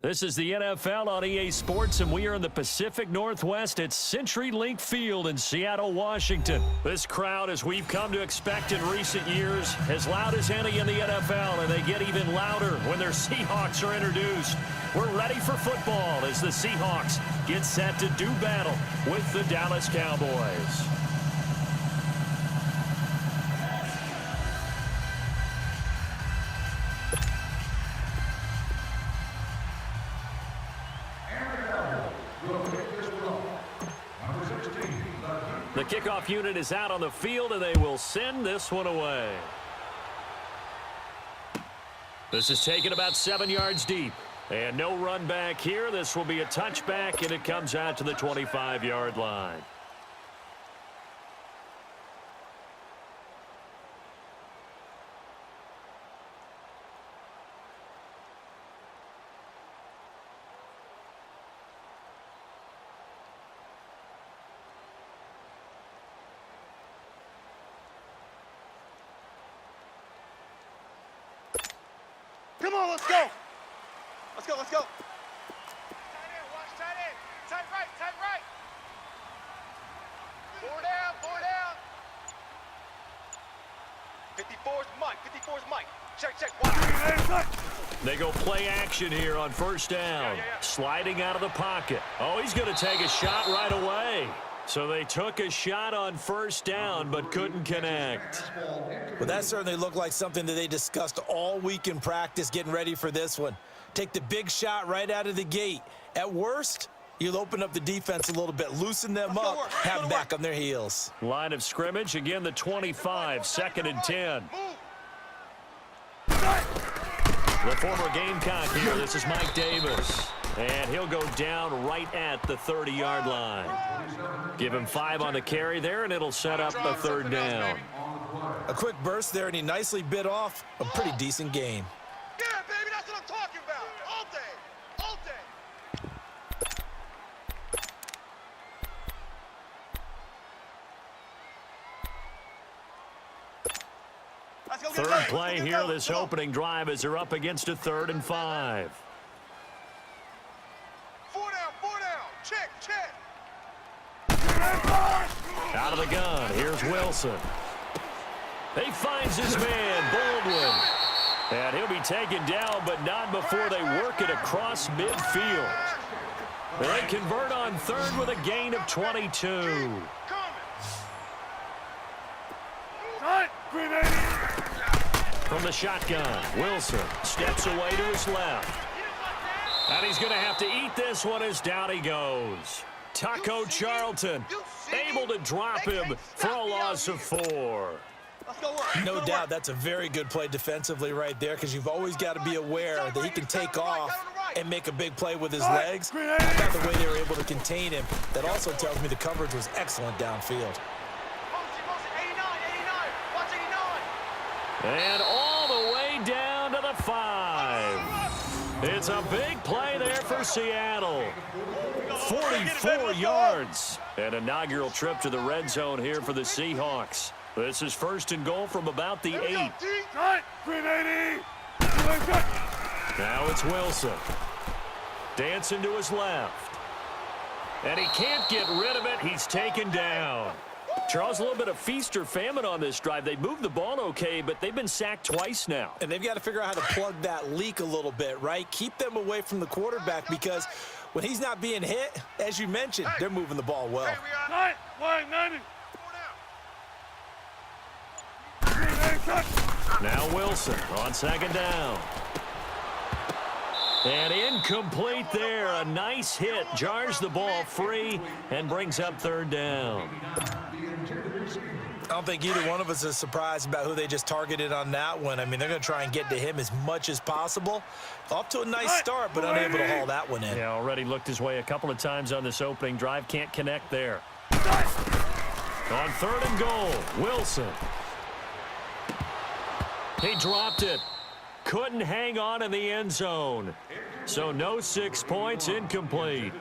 This is the NFL on EA Sports, and we are in the Pacific Northwest at CenturyLink Field in Seattle, Washington. This crowd, as we've come to expect in recent years, as loud as any in the NFL, and they get even louder when their Seahawks are introduced. We're ready for football as the Seahawks get set to do battle with the Dallas Cowboys. The kickoff unit is out on the field, and they will send this one away. This is taken about 7 yards deep. And no run back here. This will be a touchback, and it comes out to the 25-yard line. Come on, let's go. Let's go, let's go. Tight end, watch tight end. Tight right, tight right. Four down. 54's Mike, 54's Mike. Check, watch. They go play action here on first down. Sliding out of the pocket. Oh, he's going to take a shot right away. So they took a shot on first down but couldn't connect. Well, that certainly looked like something that they discussed all week in practice getting ready for this one. Take the big shot right out of the gate. At worst, you'll open up the defense a little bit, loosen them up, have them back on their heels. Line of scrimmage, again the 25, second and 10. The former Gamecock here, this is Mike Davis. And he'll go down right at the 30-yard line. Give him 5 on the carry there, and it'll set up a third down. A quick burst there, and he nicely bit off a pretty decent gain. Yeah, baby, that's what I'm talking about. All day, all day. Third play here, this opening drive as they're up against a 3rd and 5. Four down. Check. Out of the gun, here's Wilson. He finds his man, Baldwin. And he'll be taken down, but not before they work it across midfield. They convert on 3rd with a gain of 22. From the shotgun, Wilson steps away to his left. And he's going to have to eat this one as down he goes. Taco Charlton able to drop him for a loss of 4. No doubt that's a very good play defensively right there, because you've always got to be aware that he can take off and make a big play with his legs. How about the way they were able to contain him? That also tells me the coverage was excellent downfield. And all the way down to the 5. It's a big play there for Seattle. 44 yards. An inaugural trip to the red zone here for the Seahawks. This is 1st and goal from about the 8. Now it's Wilson. Dancing to his left. And he can't get rid of it. He's taken down. Charles, a little bit of feast or famine on this drive. They moved the ball okay, but they've been sacked twice now. And they've got to figure out how to plug that leak a little bit, right? Keep them away from the quarterback, because when he's not being hit, as you mentioned, they're moving the ball well. Now Wilson on 2nd down. And incomplete there. A nice hit. Jars the ball free and brings up 3rd down. I don't think either one of us is surprised about who they just targeted on that one. I mean, they're going to try and get to him as much as possible. Off to a nice start, but unable to haul that one in. Yeah, already looked his way a couple of times on this opening drive. Can't connect there. On 3rd and goal, Wilson. He dropped it. Couldn't hang on in the end zone. So no 6 points, incomplete.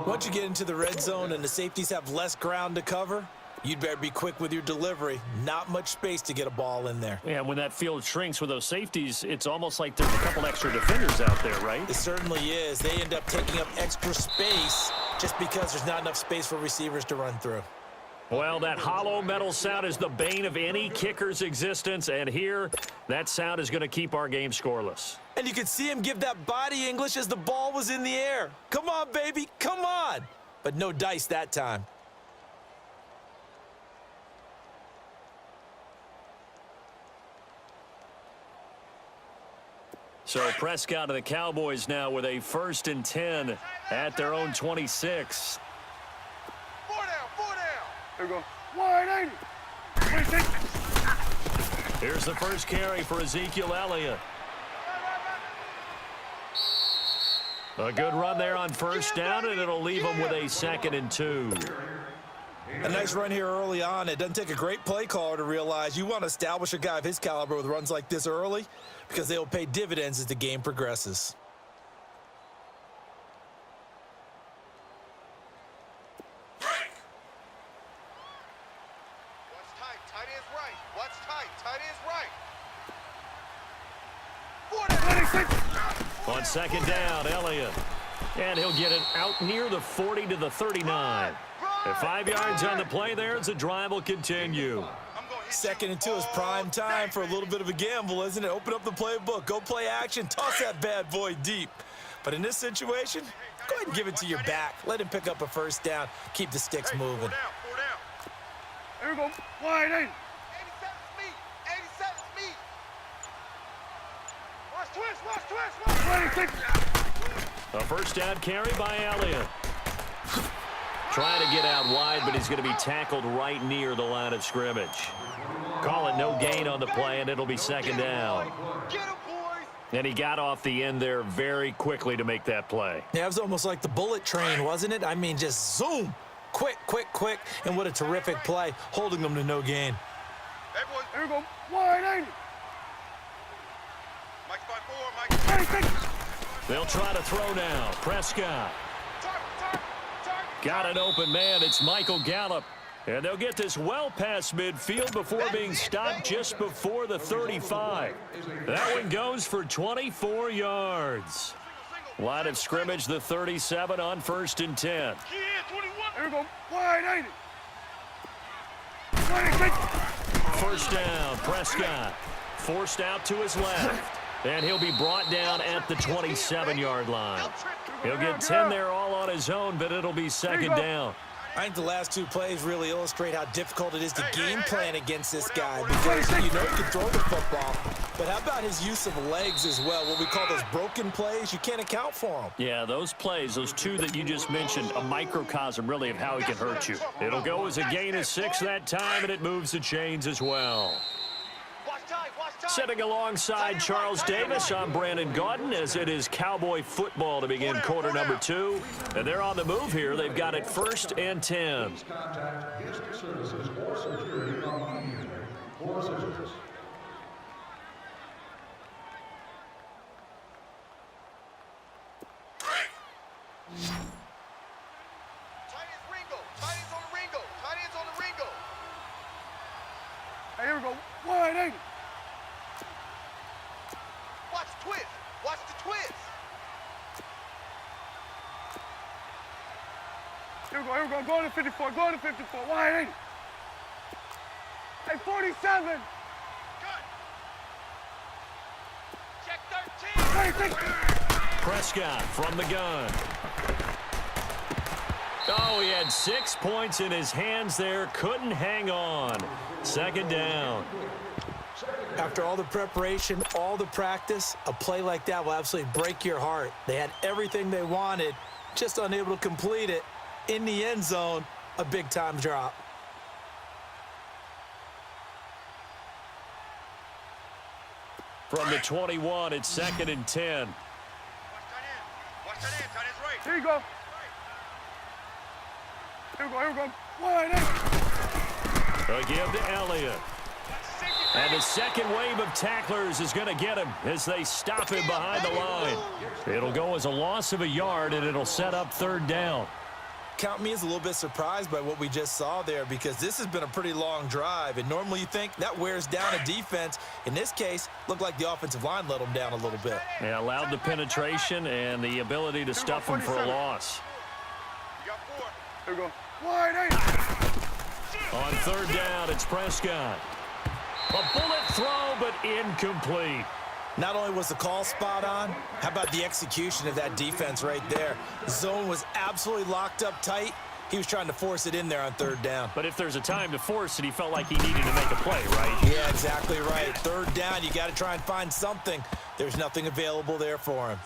Once you get into the red zone and the safeties have less ground to cover, You'd better be quick with your delivery. Not much space to get a ball in there. Yeah, when that field shrinks with those safeties, it's almost like there's a couple extra defenders out there, right? It certainly is. They end up taking up extra space just because there's not enough space for receivers to run through. Well, that hollow metal sound is the bane of any kicker's existence, and here, that sound is going to keep our game scoreless. And you could see him give that body English as the ball was in the air. Come on, baby, come on. But no dice that time. So Prescott and the Cowboys now with a 1st and 10 at their own 26. 4 down, 4 down. There we go. 180. 26. Here's the first carry for Ezekiel Elliott. A good run there on 1st down, and it'll leave them with a 2nd and 2. A nice run here early on. It doesn't take a great play caller to realize you want to establish a guy of his caliber with runs like this early because they will pay dividends as the game progresses. Watch tight. Tight end's right. Watch tight. Tight end's right. 4 down. On 2nd down, Elliott. And he'll get it out near the 40 to the 39. At 5 yards on the play there as the drive will continue. 2nd and 2 is prime time for a little bit of a gamble, isn't it? Open up the playbook, go play action, toss that bad boy deep. But in this situation, go ahead and give it to your back. Let him pick up a 1st down, keep the sticks moving. 4 down, 4 down. There we go. 180. 87's me. 87's me. Watch twist, watch twist, watch 26. A 1st down carry by Elliott. Trying to get out wide, but he's going to be tackled right near the line of scrimmage. Call it no gain on the play, and it'll be 2nd down. Get him, boys. And he got off the end there very quickly to make that play. Yeah, it was almost like the bullet train, wasn't it? I mean, just zoom. Quick, quick, quick. And what a terrific play, holding them to no gain. Hey, boys. There we go. 180. Mike's by 4, Mike. 26. They'll try to throw now. Prescott. Got an open man. It's Michael Gallup. And they'll get this well past midfield before being stopped just before the 35. That one goes for 24 yards. Line of scrimmage, the 37 on 1st and 10. Yeah, 21. There we go. 180. 26. 1st down, Prescott. Forced out to his left. And he'll be brought down at the 27-yard line. He'll get 10 there all on his own, but it'll be 2nd down. I think the last 2 plays really illustrate how difficult it is to game plan against this guy because you know he can throw the football, but how about his use of legs as well, what we call those broken plays? You can't account for them. Yeah, those plays, those 2 that you just mentioned, a microcosm really of how he can hurt you. It'll go as a gain of 6 that time, and it moves the chains as well. Sitting alongside Charles Davis, I'm Brandon Gaudin, as it is Cowboy football to begin quarter number 2. And they're on the move here. They've got it 1st and 10. Hey, here we go. 180. Watch the twist. Watch the twist. Here we go. Here we go. Go to 54. Go to 54. 180. Hey, 47. Good. Check 13. 26. Prescott from the gun. Oh, he had 6 points in his hands there. Couldn't hang on. 2nd down. After all the preparation, all the practice, a play like that will absolutely break your heart. They had everything they wanted, just unable to complete it. In the end zone, a big-time drop. From the 21, it's 2nd and 10. Watch tight end. Tight end's right. Here you go. Here we go. Here we go. 180. A give to Elliott. And the second wave of tacklers is going to get him as they stop him behind the line. It'll go as a loss of a yard, and it'll set up 3rd down. count me as a little bit surprised by what we just saw there, because this has been a pretty long drive, and normally you think that wears down a defense. In this case, looked like the offensive line let them down a little bit. Yeah, allowed the penetration and the ability to stuff him for a loss. Here we go. Wide 8. On third down, it's Prescott. A bullet throw, but incomplete. Not only was the call spot on, how about the execution of that defense right there? The zone was absolutely locked up tight. He was trying to force it in there on third down. But if there's a time to force it, he felt like he needed to make a play, right? Yeah, exactly right. Third down, you got to try and find something. There's nothing available there for him.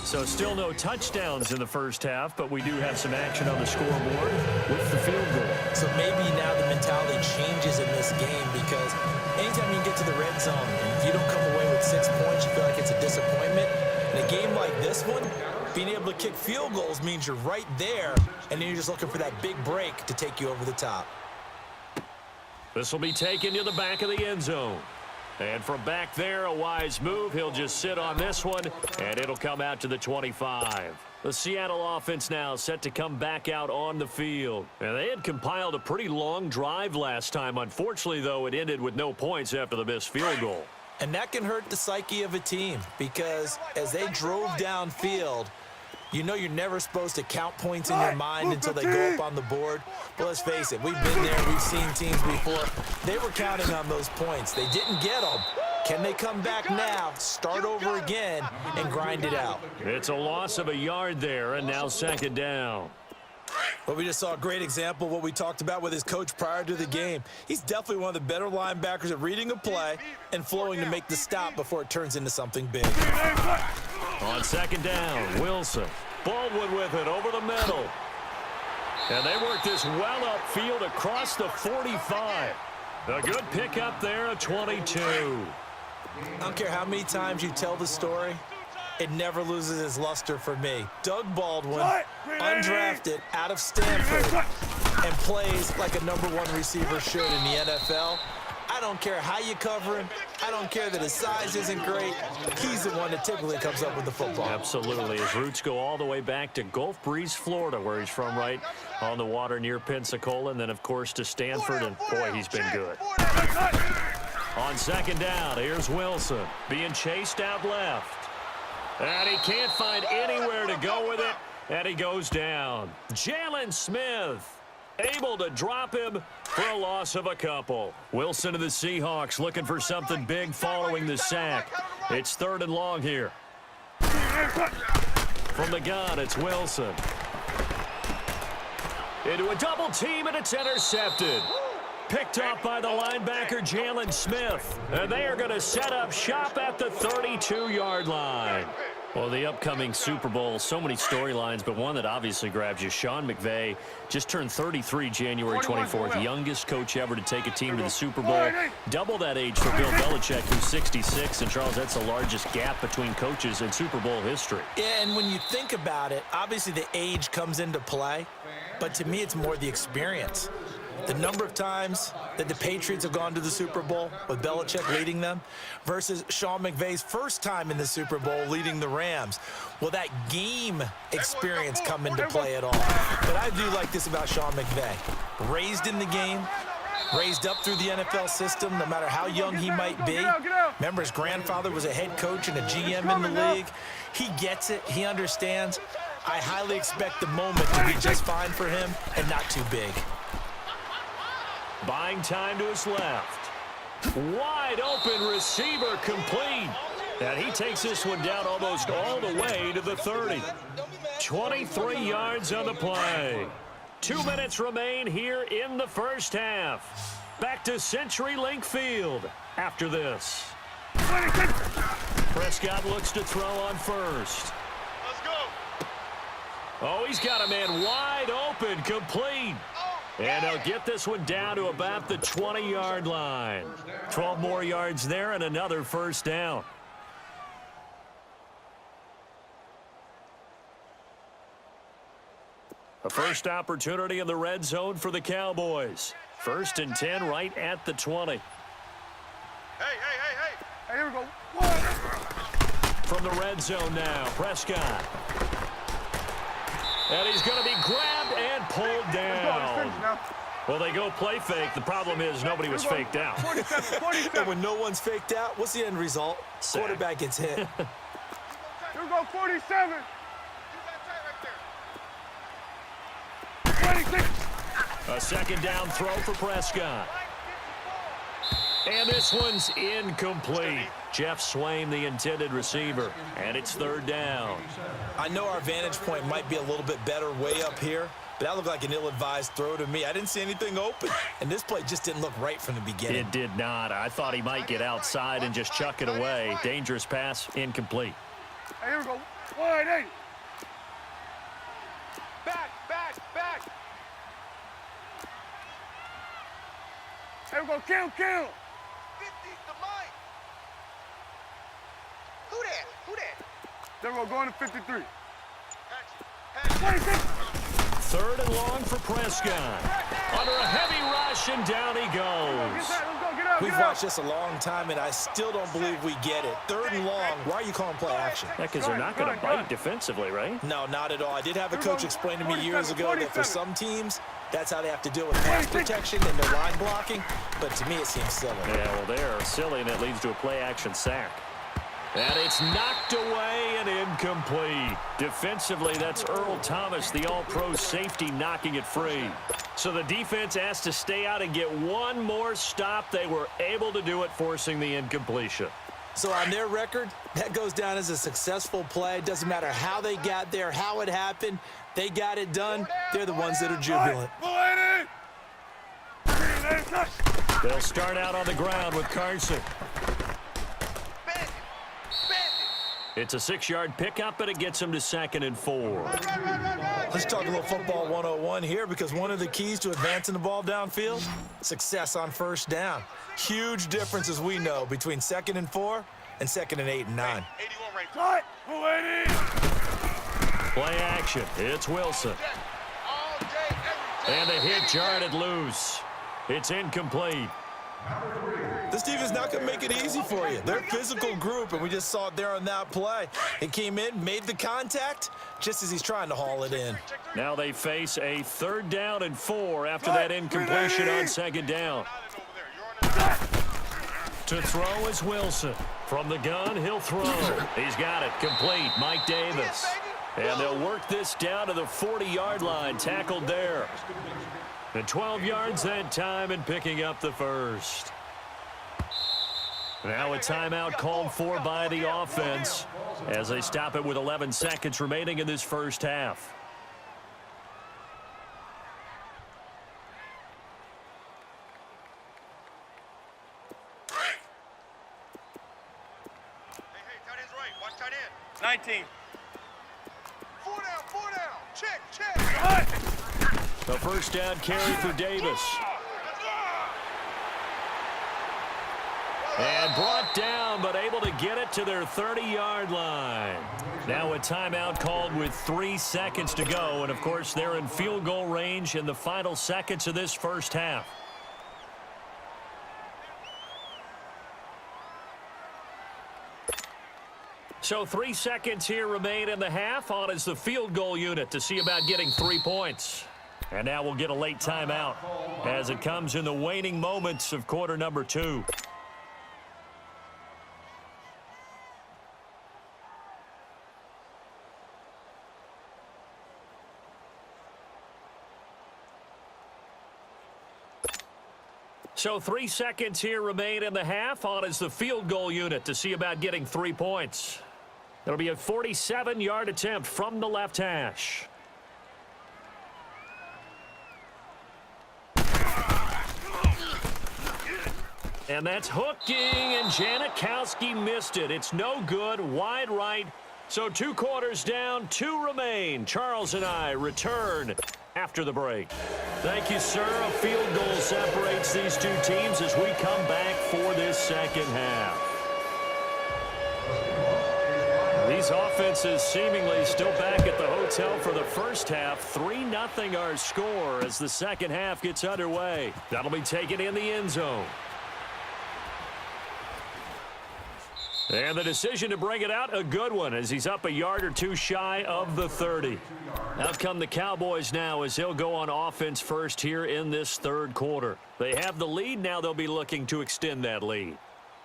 So still no touchdowns in the first half, but we do have some action on the scoreboard with the field goal. So maybe now the mentality changes in this game, because anytime you get to the red zone, and if you don't come away with 6 points, you feel like it's a disappointment. In a game like this one, being able to kick field goals means you're right there, and then you're just looking for that big break to take you over the top. This will be taken to the back of the end zone. And from back there, a wise move. He'll just sit on this one, and it'll come out to the 25. The Seattle offense now set to come back out on the field. And they had compiled a pretty long drive last time. Unfortunately, though, it ended with no points after the missed field goal. And that can hurt the psyche of a team, because as they drove downfield, you know you're never supposed to count points in your mind until they go up on the board. But let's face it, we've been there, we've seen teams before. They were counting on those points. They didn't get them. Can they come back now, start over again, and grind it out? It's a loss of a yard there, and now second down. Well, we just saw a great example of what we talked about with his coach prior to the game. He's definitely one of the better linebackers at reading a play and flowing to make the stop before it turns into something big. On second down, Wilson. Baldwin with it over the middle. And they work this well upfield across the 45. A good pickup there at 22. I don't care how many times you tell the story, it never loses its luster for me. Doug Baldwin, undrafted out of Stanford, and plays like a #1 receiver should in the NFL. I don't care how you cover him. I don't care that his size isn't great. He's the one that typically comes up with the football. Absolutely. His roots go all the way back to Gulf Breeze, Florida, where he's from, right on the water near Pensacola, and then, of course, to Stanford, and, boy, he's been good. On second down, here's Wilson being chased out left. And he can't find anywhere to go with it, and he goes down. Jalen Smith able to drop him for a loss of a couple. Wilson of the Seahawks looking for something big following the sack. It's third and long here. From the gun, it's Wilson. Into a double team, and it's intercepted. Picked off by the linebacker, Jalen Smith. And they are going to set up shop at the 32-yard line. Well, the upcoming Super Bowl, so many storylines, but one that obviously grabs you. Sean McVay just turned 33 January 24th, youngest coach ever to take a team to the Super Bowl. Double that age for Bill Belichick, who's 66. And, Charles, that's the largest gap between coaches in Super Bowl history. Yeah, and when you think about it, obviously the age comes into play. But to me, it's more the experience. The number of times that the Patriots have gone to the Super Bowl with Belichick leading them versus Sean McVay's first time in the Super Bowl leading the Rams. Will that game experience come into play at all? But I do like this about Sean McVay. Raised in the game, raised up through the NFL system, no matter how young he might be. Remember, his grandfather was a head coach and a GM in the league. He gets it. He understands. I highly expect the moment to be just fine for him and not too big. Buying time to his left. Wide open receiver complete. And he takes this one down almost all the way to the 30. 23 yards on the play. 2 minutes remain here in the first half. Back to CenturyLink Field after this. Prescott looks to throw on first. Let's go. Oh, he's got a man wide open, complete. And he'll get this one down to about the 20-yard line. 12 more yards there and another first down. A first opportunity in the red zone for the Cowboys. 1st and 10 right at the 20. Hey, hey, hey, hey. Hey, here we go. From the red zone now, Prescott. And he's going to be grabbed and Well, they go play fake. The problem is nobody was faked out. 47, 47. And when no one's faked out, what's the end result? Sack. Quarterback gets hit. Here we go, 47. 26. A second down throw for Prescott. And this one's incomplete. Jeff Swain, the intended receiver. And it's third down. I know our vantage point might be a little bit better way up here, but that looked like an ill-advised throw to me. I didn't see anything open, and this play just didn't look right from the beginning. It did not. I thought he might get outside and just chuck it away. Dangerous pass, incomplete. Hey, here we go. 180. Back. Here we go, kill. 50's the mic. Who that? Then we're going to 53. Patch 26. Third and long for Prescott. Under a heavy rush, and down he Get goes. that, let's go, get out, We've get out. watched this a long time, and I still don't believe we get it. Third and long, why are you calling play action? Yeah, because they're not going to bite defensively, right? No, not at all. I did have a coach explain to me years ago that for some teams, that's how they have to deal with pass protection and their line blocking, but to me it seems silly. Yeah, well, they're silly, and it leads to a play-action sack. And it's knocked away and incomplete. Defensively, that's Earl Thomas, the all-pro safety, knocking it free. So the defense asked to stay out and get one more stop. They were able to do it, forcing the incompletion. So on their record, that goes down as a successful play. It doesn't matter how they got there, how it happened. They got it done. They're the ones that are jubilant. 180. They'll start out on the ground with Carson. It's a 6-yard pickup, but it gets him to 2nd and 4. Let's talk a little football 101 here, because one of the keys to advancing the ball downfield, success on first down. Huge difference, as we know, between 2nd and 4 and 2nd and 8 and 9. 81 rank. Cut. 180. Play action. It's Wilson. All day, every day. And the hit jarred it loose. It's incomplete. This defense not going to make it easy for you. They're a physical group, and we just saw it there on that play. He came in, made the contact, just as he's trying to haul it in. Now they face a 3rd down and 4 after that incompletion on 2nd down. To throw is Wilson. From the gun, he'll throw. He's got it. Complete. Mike Davis. And they'll work this down to the 40-yard line. Tackled there. And 12 yards that time, and picking up the first. Now a timeout called for by the offense as they stop it with 11 seconds remaining in this first half. Hey, tight end's right. Watch tight end. 19. 4 down. Check. The first down carry for Davis. And brought down, but able to get it to their 30-yard line. Now a timeout called with 3 seconds to go. And, of course, they're in field goal range in the final seconds of this first half. So 3 seconds here remain in the half. On is the field goal unit to see about getting 3 points. And now we'll get a late timeout as it comes in the waning moments of quarter number 2. So 3 seconds here remain in the half. On is the field goal unit to see about getting 3 points. It'll be a 47-yard attempt from the left hash. And that's hooking, and Janikowski missed it. It's no good, wide right. So 2 quarters down, 2 remain. Charles and I return after the break. Thank you, sir. A field goal separates these 2 teams as we come back for this second half. These offenses seemingly still back at the hotel for the first half. 3-0 our score as the second half gets underway. That'll be taken in the end zone. And the decision to bring it out, a good one, as he's up a yard or two shy of the 30. Out come the Cowboys now as they'll go on offense first here in this third quarter. They have the lead. Now they'll be looking to extend that lead.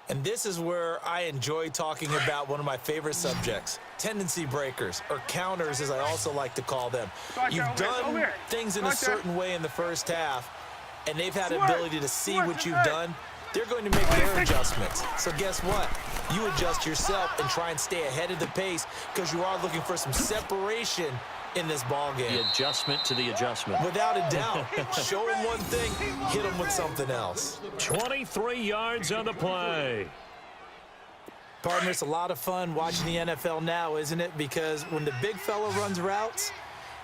And this is where I enjoy talking about one of my favorite subjects, tendency breakers, or counters as I also like to call them. You've done things in a certain way in the first half, and they've had the ability to see what you've done. They're going to make their adjustments. So guess what? You adjust yourself and try and stay ahead of the pace because you are looking for some separation in this ball game. The adjustment to the adjustment. Without a doubt. Show them one thing, hit them with something else. 23 yards on the play. Partner, it's a lot of fun watching the NFL now, isn't it? Because when the big fella runs routes,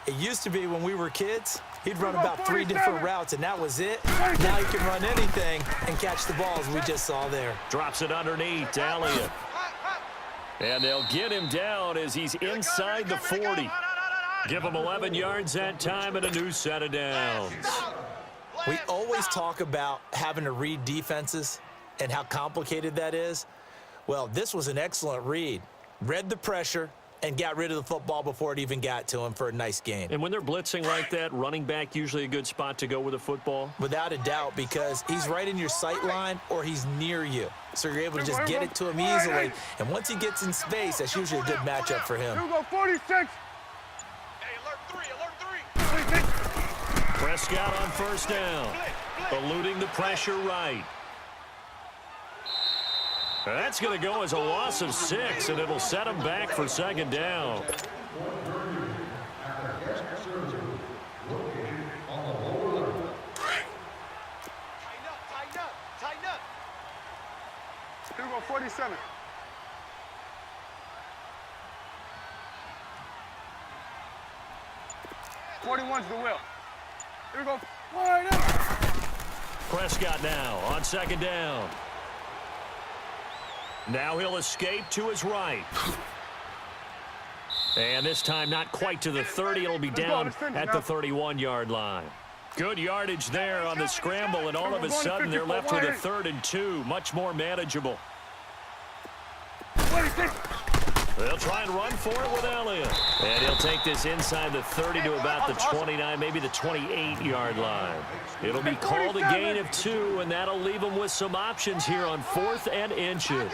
it used to be when we were kids, he'd run about 3 different routes, and that was it. Now he can run anything and catch the ball, as we just saw there. Drops it underneath to Elliott. And they'll get him down as he's inside the 40. Give him 11 yards that time and a new set of downs. We always talk about having to read defenses and how complicated that is. Well, this was an excellent read. Read the pressure and got rid of the football before it even got to him for a nice gain. And when they're blitzing like that, running back usually a good spot to go with a football? Without a doubt, because he's right in your sight line or he's near you. So you're able to just get it to him easily. And once he gets in space, that's usually a good matchup for him. Here we go, 46. Prescott on first down, eluding the pressure right. That's going to go as a loss of 6, and it'll set him back for second down. Tighten up. Here we go, 47. '41's the will. Here we go. Wide out. Prescott now on second down. Now he'll escape to his right. And this time not quite to the 30. It'll be down at the 31-yard line. Good yardage there on the scramble, and all of a sudden they're left with a 3rd and 2. Much more manageable. They'll try and run for it with Elliott. And he'll take this inside the 30 to about the 29, maybe the 28-yard line. It'll be called a gain of 2, and that'll leave them with some options here on 4th and inches.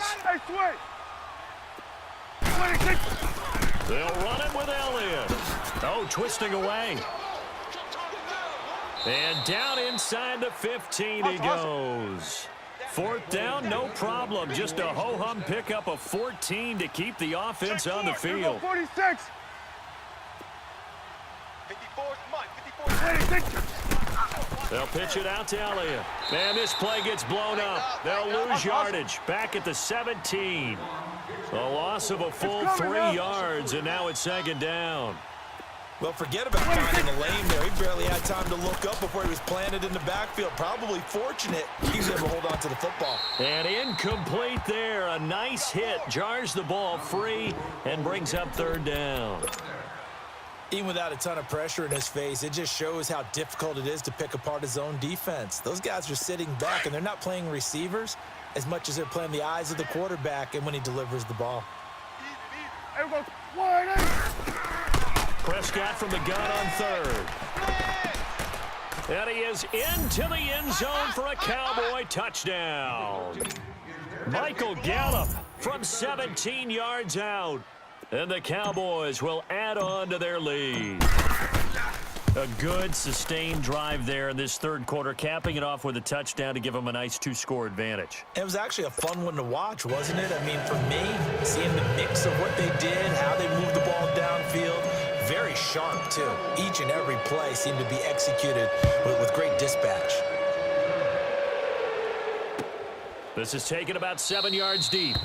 They'll run it with Elliott. Oh, twisting away. And down inside the 15 he goes. 4th down, no problem. Just a ho-hum pickup of 14 to keep the offense on the field. 46. 54. They'll pitch it out to Elliott. And this play gets blown up. They'll lose yardage. Back at the 17. A loss of a full 3 yards, and now it's second down. Well, forget about finding a lane there. He barely had time to look up before he was planted in the backfield. Probably fortunate he was able to hold on to the football. And incomplete there. A nice hit. Jars the ball free and brings up 3rd down. Even without a ton of pressure in his face, it just shows how difficult it is to pick apart his own defense. Those guys are sitting back, and they're not playing receivers as much as they're playing the eyes of the quarterback and when he delivers the ball. Here we go. Wide out. Prescott from the gun on 3rd. And he is into the end zone for a Cowboy touchdown. Michael Gallup from 17 yards out. And the Cowboys will add on to their lead. A good, sustained drive there in this 3rd quarter, capping it off with a touchdown to give them a nice 2-score advantage. It was actually a fun one to watch, wasn't it? I mean, for me, seeing the mix of what they did, how they moved the ball downfield, very sharp, too. Each and every play seemed to be executed with great dispatch. This is taken about 7 yards deep.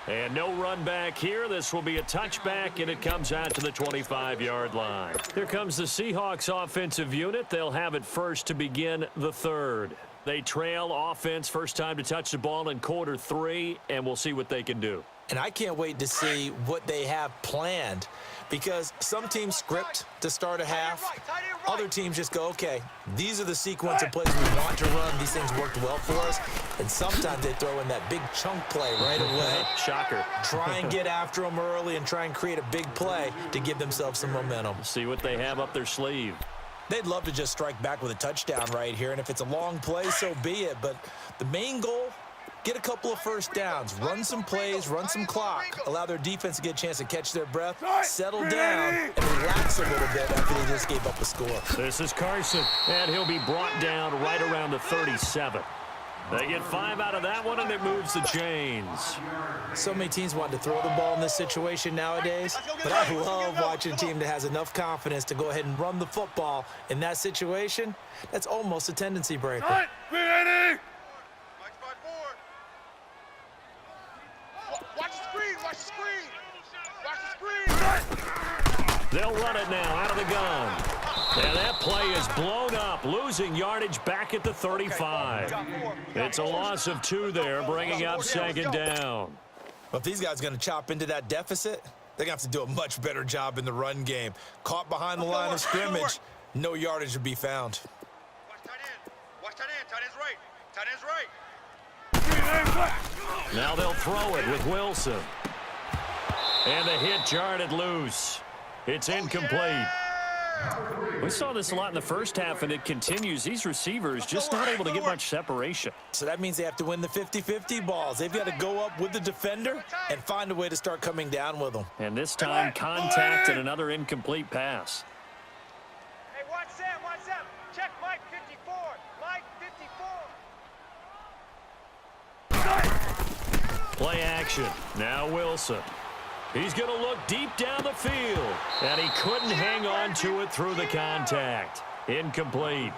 And no run back here. This will be a touchback, and it comes out to the 25-yard line. Here comes the Seahawks offensive unit. They'll have it first to begin the 3rd. They trail offense, first time to touch the ball in quarter 3, and we'll see what they can do. And I can't wait to see what they have planned, Because some teams script to start a half. Other teams just go, okay, these are the sequence of plays we want to run. These things worked well for us. And sometimes they throw in that big chunk play right away. Shocker. Try and get after them early and try and create a big play to give themselves some momentum. See what they have up their sleeve. They'd love to just strike back with a touchdown right here. And if it's a long play, so be it. But the main goal, get a couple of first downs, run some plays, run some clock, allow their defense to get a chance to catch their breath, settle down, and relax a little bit after they just gave up a score. This is Carson, and he'll be brought down right around the 37. They get 5 out of that one, and it moves the chains. So many teams want to throw the ball in this situation nowadays, but I love watching a team that has enough confidence to go ahead and run the football. In that situation, that's almost a tendency breaker. Ready? Watch the screen, watch the screen. Watch the screen. They'll run it now out of the gun. And that play is blown up, losing yardage back at the 35. It's a loss of 2 there, bringing up second down. Well, if these guys are going to chop into that deficit, they're going to have to do a much better job in the run game. Caught behind the line of scrimmage, no yardage to be found. Watch tight end. Watch tight end. Tight end's right. Tight end's right. Now they'll throw it with Wilson. And the hit jarred loose. It's incomplete. We saw this a lot in the first half, and it continues. These receivers just not able to get much separation. So that means they have to win the 50-50 balls. They've got to go up with the defender and find a way to start coming down with them. And this time, contact and another incomplete pass. Hey, watch Sam, watch Sam. Check Mike 54. Mike 54. Play action. Now Wilson. He's going to look deep down the field, and he couldn't hang on to it through the contact. Incomplete.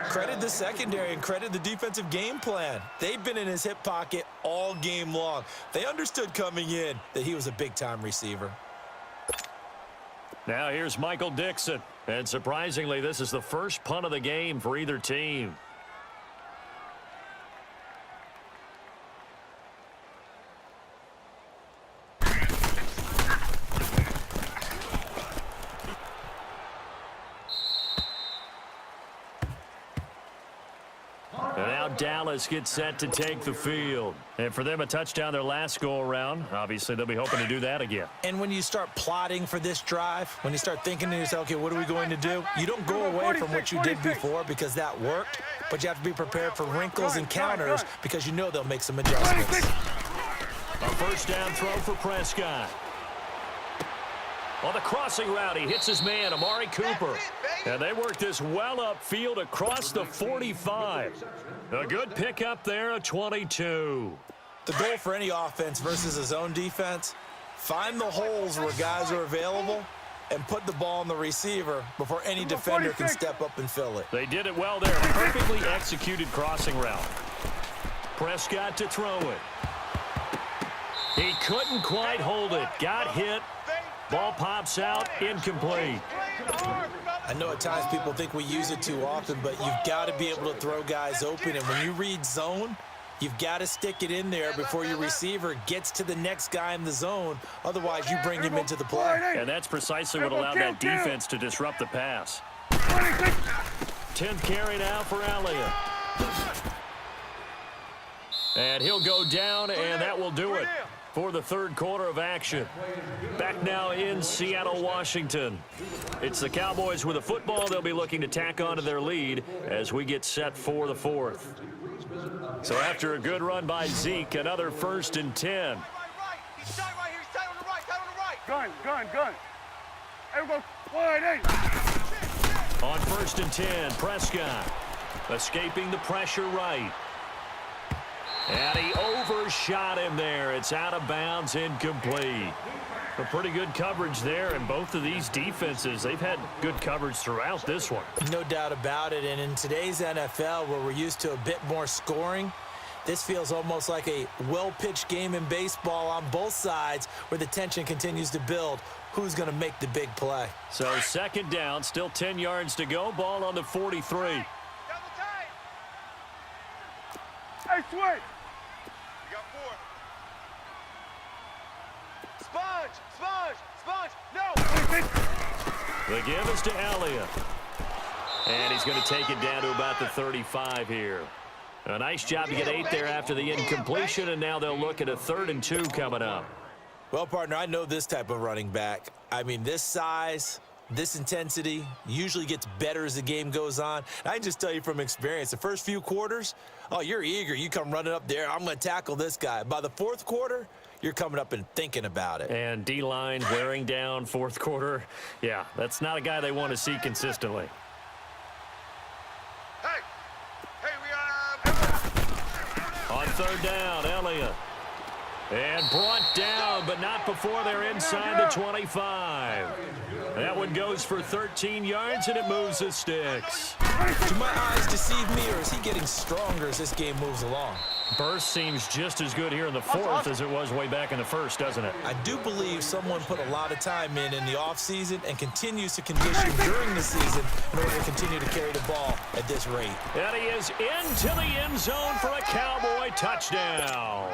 Credit the secondary and credit the defensive game plan. They've been in his hip pocket all game long. They understood coming in that he was a big-time receiver. Now here's Michael Dixon, and surprisingly, this is the first punt of the game for either team. Dallas gets set to take the field. And for them, a touchdown their last go-around. Obviously, they'll be hoping to do that again. And when you start plotting for this drive, when you start thinking to yourself, okay, what are we going to do? You don't go away from what you did before because that worked, but you have to be prepared for wrinkles and counters because you know they'll make some adjustments. A first down throw for Prescott. On the crossing route, he hits his man, Amari Cooper. And they work this well upfield across the 45. A good pickup there, a 22. The goal for any offense versus a zone defense, find the holes where guys are available and put the ball on the receiver before any defender can step up and fill it. They did it well there. Perfectly executed crossing route. Prescott to throw it. He couldn't quite hold it. Got hit. Ball pops out, incomplete. I know at times people think we use it too often, but you've got to be able to throw guys open. And when you read zone, you've got to stick it in there before your receiver gets to the next guy in the zone. Otherwise, you bring him into the play. And that's precisely what allowed that defense to disrupt the pass. 10th carry now for Elliott. And he'll go down, and that will do it for the third quarter of action. Back now in Seattle, Washington. It's the Cowboys with a football. They'll be looking to tack on to their lead as we get set for the fourth. So after a good run by Zeke, another 1st and 10. He's tight right here. He's tight on the right. Tight on the right. Gun. Everybody, wide eight. On 1st and 10, Prescott escaping the pressure right. And he overshot him there. It's out of bounds, incomplete. A pretty good coverage there, and both of these defenses, they've had good coverage throughout this one. No doubt about it, and in today's NFL, where we're used to a bit more scoring, this feels almost like a well-pitched game in baseball on both sides where the tension continues to build. Who's going to make the big play? So 2nd down, still 10 yards to go. Ball on the 43. Double tight. Hey, Sway. You got 4. Spy. Sponge, no! The give is to Elliott. And he's going to take it down to about the 35 here. A nice job to get 8 there after the incompletion, and now they'll look at a 3rd and 2 coming up. Well, partner, I know this type of running back. I mean, this size, this intensity usually gets better as the game goes on. I can just tell you from experience, the first few quarters, oh, you're eager. You come running up there, I'm going to tackle this guy. By the 4th quarter, you're coming up and thinking about it. And D-line wearing down 4th quarter. Yeah, that's not a guy they want to see consistently. On 3rd down, Elliott. And brought down, but not before they're inside the 25. That one goes for 13 yards, and it moves the sticks. Do my eyes deceive me, or is he getting stronger as this game moves along? Burst seems just as good here in the 4th as it was way back in the 1st, doesn't it? I do believe someone put a lot of time in the offseason and continues to condition during the season in order to continue to carry the ball at this rate. And he is into the end zone for a Cowboy touchdown.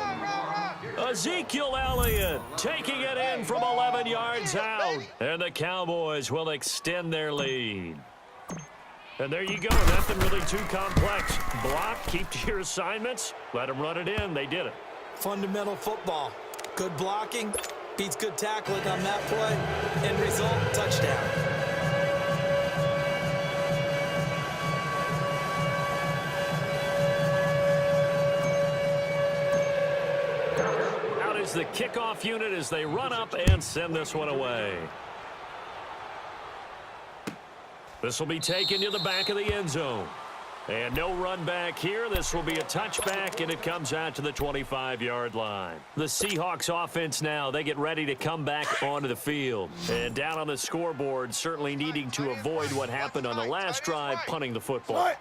Ezekiel Elliott taking it in from 11 yards out. And the Cowboys will extend their lead. And there you go. Nothing really too complex. Block, keep to your assignments, let them run it in. They did it. Fundamental football. Good blocking beats good tackling on that play. End result, touchdown. Out is the kickoff unit as they run up and send this one away. This will be taken to the back of the end zone. And no run back here. This will be a touchback, and it comes out to the 25-yard line. The Seahawks offense now, they get ready to come back onto the field. And down on the scoreboard, certainly needing to avoid what happened on the last drive, punting the football.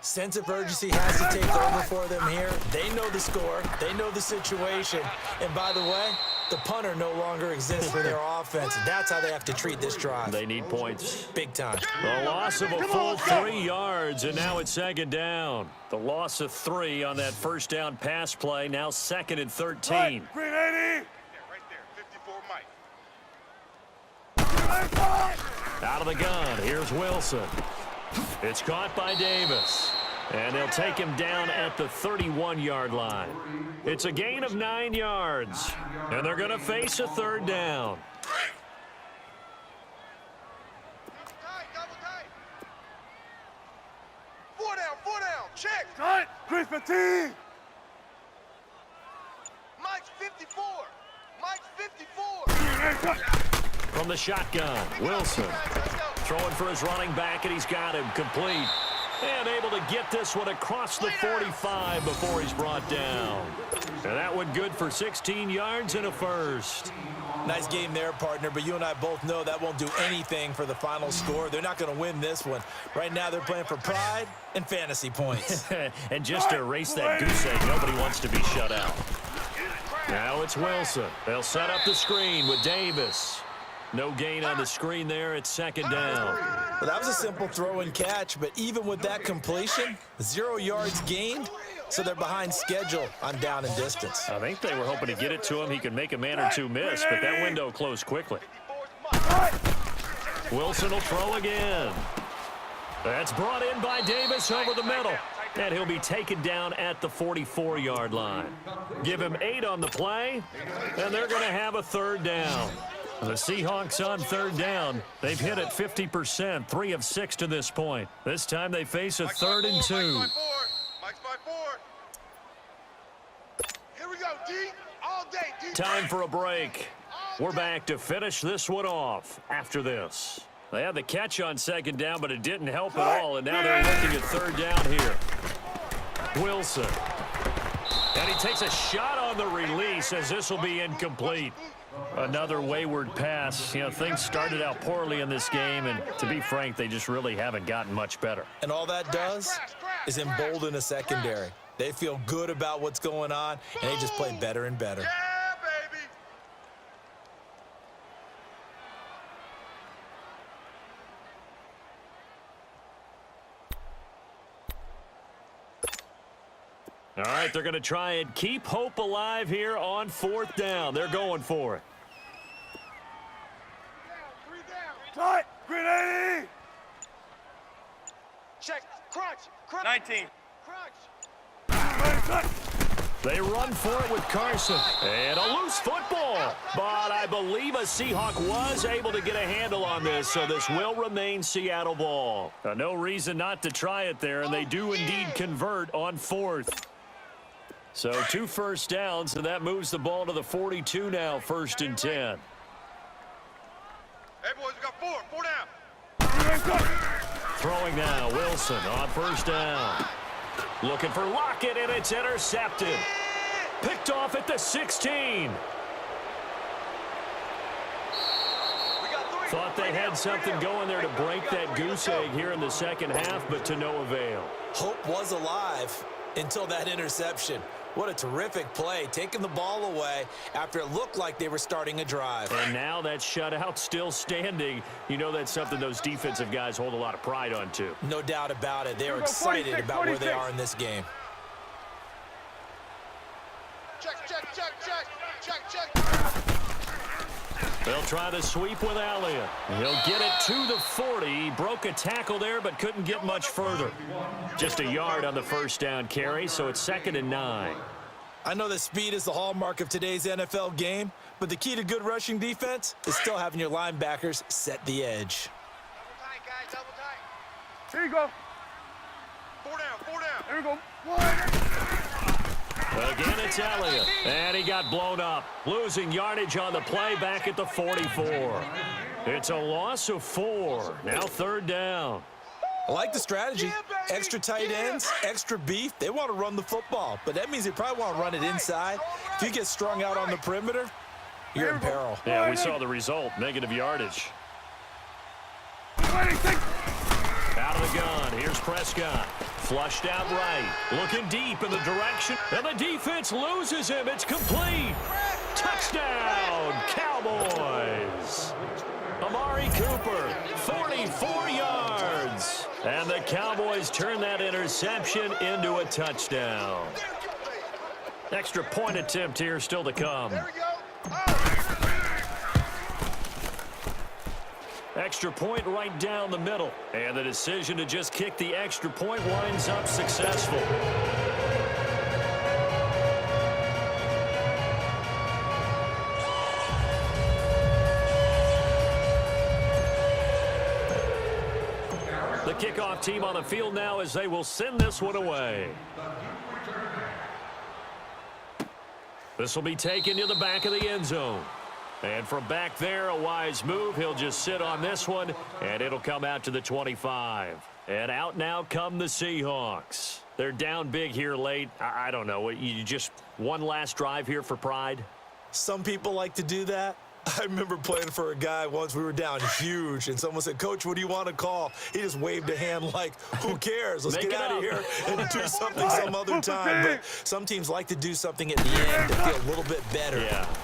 Sense of urgency has to take over for them here. They know the score. They know the situation. And by the way, the punter no longer exists for their offense. That's how they have to treat this drive. They need points. Big time. The loss of a full 3 yards, and now it's 2nd down. The loss of 3 on that first down pass play, now 2nd and 13. Right there, 54 Mike. Out of the gun, here's Wilson. It's caught by Davis. And they'll take him down at the 31-yard line. It's a gain of 9 yards. And they're going to face a 3rd down. Double tight. 4 down, check. Tight, 315. Mike's 54. Mike's 54. From the shotgun, Wilson. Throwing for his running back, and he's got him complete. And able to get this one across the 45 before he's brought down. And that one good for 16 yards and a first. Nice game there, partner, but you and I both know that won't do anything for the final score. They're not going to win this one. Right now, they're playing for pride and fantasy points. And just to erase that goose egg, nobody wants to be shut out. Now it's Wilson. They'll set up the screen with Davis. No gain on the screen there. It's 2nd down. Well, that was a simple throw and catch, but even with that completion, 0 yards gained, so they're behind schedule on down and distance. I think they were hoping to get it to him. He could make a man or two miss, but that window closed quickly. Wilson will throw again. That's brought in by Davis over the middle. And he'll be taken down at the 44-yard line. Give him 8 on the play, and they're going to have a 3rd down. The Seahawks on 3rd down. They've hit it 50%, 3 of 6 to this point. This time they face a 3rd and 2. Mike's by 4. Here we go, D. All day, D. Time for a break. We're back to finish this one off after this. They had the catch on 2nd down, but it didn't help at all, and now they're looking at 3rd down here. Wilson. And he takes a shot on the release as this will be incomplete. Another wayward pass. You know, things started out poorly in this game, and to be frank, they just really haven't gotten much better. And all that does is embolden a secondary. They feel good about what's going on, and they just play better and better. Yeah, baby. All right, they're going to try and keep hope alive here on 4th down. They're going for it. Tight. Green 80. Check. Crunch. Crunch. 19. Crunch. They run for it with Carson. And a loose football. But I believe a Seahawk was able to get a handle on this, so this will remain Seattle ball. No reason not to try it there, and they do indeed convert on 4th. So 2 first downs, and that moves the ball to the 42 now, 1st and 10. Hey, boys, we got 4. 4 down. Throwing now, Wilson on 1st down. Looking for Lockett, and it's intercepted. Picked off at the 16. Thought they had something going there to break that goose egg here in the second half, but to no avail. Hope was alive until that interception. What a terrific play, taking the ball away after it looked like they were starting a drive. And now that shutout still standing. You know that's something those defensive guys hold a lot of pride on, too. No doubt about it. They're excited about where they are in this game. Check. They'll try the sweep with Elliott. He'll get it to the 40. He broke a tackle there, but couldn't get much further. Just a yard on the 1st down carry, so it's 2nd and 9. I know that speed is the hallmark of today's NFL game, but the key to good rushing defense is still having your linebackers set the edge. Double tight, guys. Double tight. Here you go. 4 down. 4 down. Here we go. Again, it's Elliott. And he got blown up. Losing yardage on the play back at the 44. It's a loss of 4. Now 3rd down. I like the strategy. Extra tight ends, extra beef. They want to run the football, but that means they probably want to run it inside. If you get strung out on the perimeter, you're in peril. Yeah, we saw the result. Negative yardage. Out of the gun. Here's Prescott. Flushed out right. Looking deep in the direction. And the defense loses him. It's complete. Touchdown, Cowboys. Amari Cooper, 44 yards. And the Cowboys turn that interception into a touchdown. Extra point attempt here still to come. There we go. Extra point right down the middle. And the decision to just kick the extra point winds up successful. The kickoff team on the field now as they will send this one away. This will be taken to the back of the end zone. And from back there, a wise move. He'll just sit on this one, and it'll come out to the 25. And out now come the Seahawks. They're down big here late. I don't know. You just one last drive here for pride? Some people like to do that. I remember playing for a guy once. We were down huge, and someone said, "Coach, what do you want to call?" He just waved a hand like, who cares? Let's get out of here and do something some other time. But some teams like to do something at the end to feel a little bit better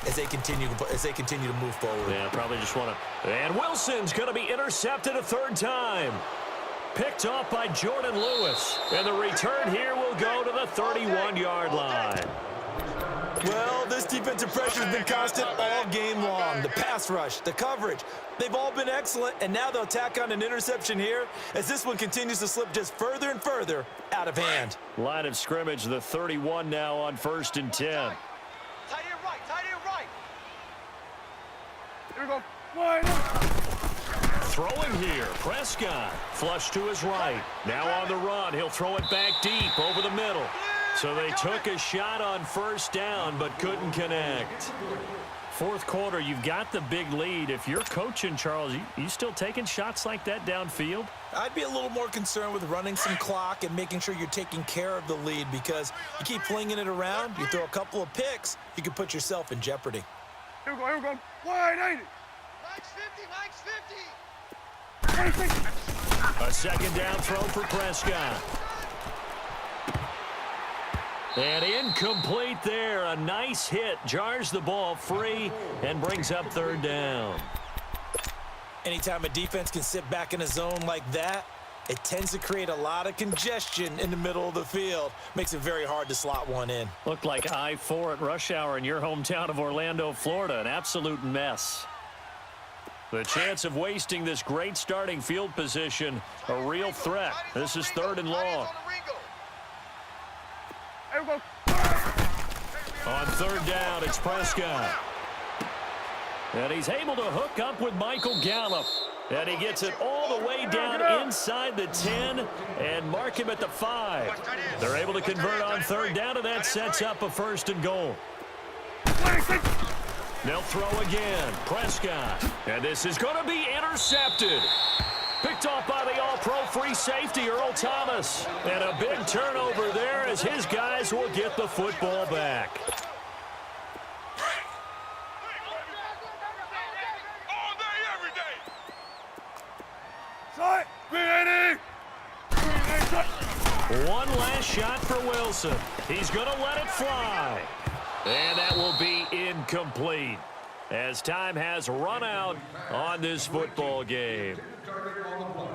as they continue to move forward. Yeah, probably just want to. And Wilson's going to be intercepted a 3rd time. Picked off by Jordan Lewis. And the return here will go to the 31-yard line. Well, this defensive pressure has been constant all game long. The pass rush, the coverage, they've all been excellent, and now they'll tack on an interception here as this one continues to slip just further and further out of hand. Line of scrimmage, the 31 now on 1st and 10. Tight end right. Tight end right. Here we go. Wide. Throwing here, Prescott. Flush to his right. Now on the run. He'll throw it back deep over the middle. So they took a shot on 1st down, but couldn't connect. 4th quarter, you've got the big lead. If you're coaching, Charles, you still taking shots like that downfield? I'd be a little more concerned with running some clock and making sure you're taking care of the lead, because you keep flinging it around, you throw a couple of picks, you could put yourself in jeopardy. Here we go. Here we go. Wide 80. Max 50. Max 50. 26. A 2nd down throw for Prescott. And incomplete there. A nice hit. Jars the ball free and brings up 3rd down. Anytime a defense can sit back in a zone like that, it tends to create a lot of congestion in the middle of the field. Makes it very hard to slot one in. Looked like I-4 at rush hour in your hometown of Orlando, Florida. An absolute mess. The chance of wasting this great starting field position, a real threat. This is 3rd and long. Hey, we go. On 3rd down, it's Prescott. And he's able to hook up with Michael Gallup. And he gets it all the way down inside the 10 and mark him at the 5. They're able to convert on 3rd down, and that sets up a 1st and goal. They'll throw again. Prescott. And this is going to be intercepted. Picked off by the all-pro free safety, Earl Thomas. And a big turnover there as his guys will get the football back. One last shot for Wilson. He's going to let it fly. And that will be incomplete as time has run out on this football game.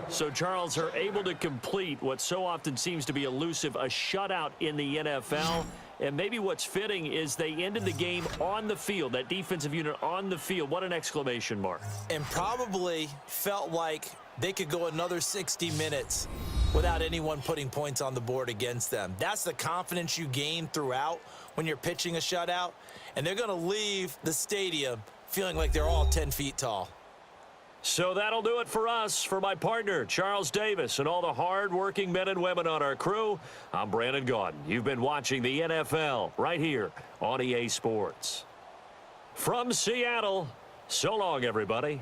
So, Charles, are able to complete what so often seems to be elusive, a shutout in the NFL. And maybe what's fitting is they ended the game on the field, that defensive unit on the field. What an exclamation mark. And probably felt like they could go another 60 minutes without anyone putting points on the board against them. That's the confidence you gain throughout when you're pitching a shutout. And they're going to leave the stadium feeling like they're all 10 feet tall. So that'll do it for us. For my partner, Charles Davis, and all the hard-working men and women on our crew, I'm Brandon Gaudin. You've been watching the NFL right here on EA Sports. From Seattle, so long, everybody.